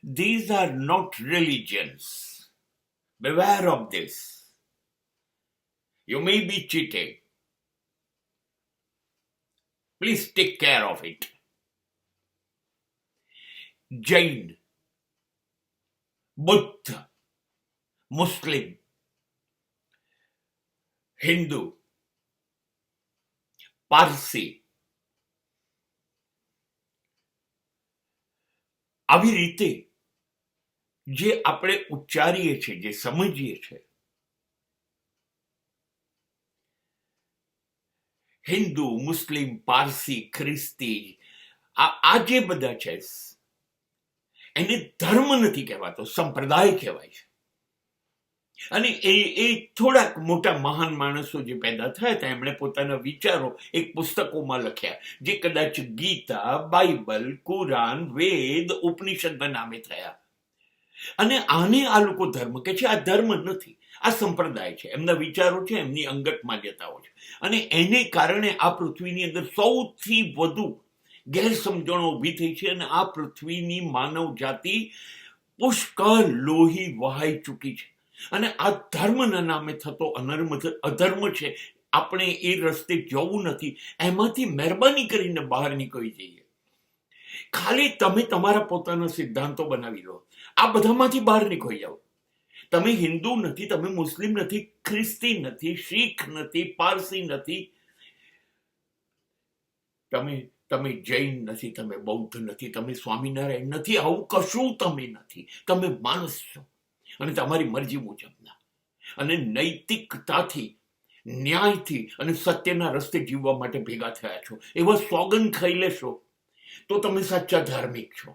These are not religions. Beware of this. You may be cheated. Please take care of it. Jain, Buddha, Muslim, Hindu, Parsi, આવી રીતે જે આપણે ઉચ્ચારીએ છીએ, જે સમજીએ છીએ, હિન્દુ, મુસ્લિમ, પારસી, ખ્રિસ્તી, આ જે બધા છે એને ધર્મ નથી કહેવાતો, સંપ્રદાય કહેવાય છે. અને એ થોડાક મોટા મહાન માણસો જે પેદા થયા હતા એમણે પોતાના વિચારો એક પુસ્તકોમાં લખ્યા, જે કદાચ ગીતા, બાઇબલ, કુરાન, વેદ, ઉપનિષદના નામે થયા. અને આને આ લોકો ધર્મ કહે છે. આ ધર્મ નથી, આ સંપ્રદાય છે, એમના વિચારો છે, એમની અંગત માન્યતાઓ છે. અને એને કારણે આ પૃથ્વીની અંદર સૌથી વધુ ગેરસમજણો ઊભી થઈ છે. અને આ પૃથ્વીની માનવ જાતિ પુષ્કળ લોહી વહાઈ ચૂકી છે. અને આ ધર્મના નામે થતો અધર્મ છે. આપણે એ રસ્તે જવું નથી. એમાંથી મહેરબાની કરીને બહાર નીકળી જઈએ. ખાલી તમે તમારા પોતાના સિદ્ધાંતો બનાવી લો. આ બધામાંથી બહાર નીકળી જાઓ. તમે હિન્દુ નથી, તમે મુસ્લિમ નથી, ખ્રિસ્તી નથી, શીખ નથી, પારસી નથી, તમે જૈન નથી, તમે બૌદ્ધ નથી, તમે સ્વામિનારાયણ નથી. આવું કશું તમે નથી. તમે માણસ છો અને તમારી મરજી મુજબના અને નૈતિકતાથી, ન્યાયથી અને સત્યના રસ્તે જીવવા માટે ભેગા થયા છો. એવા સોગંદ ખાઈ લેશો તો તમે સાચા ધાર્મિક છો.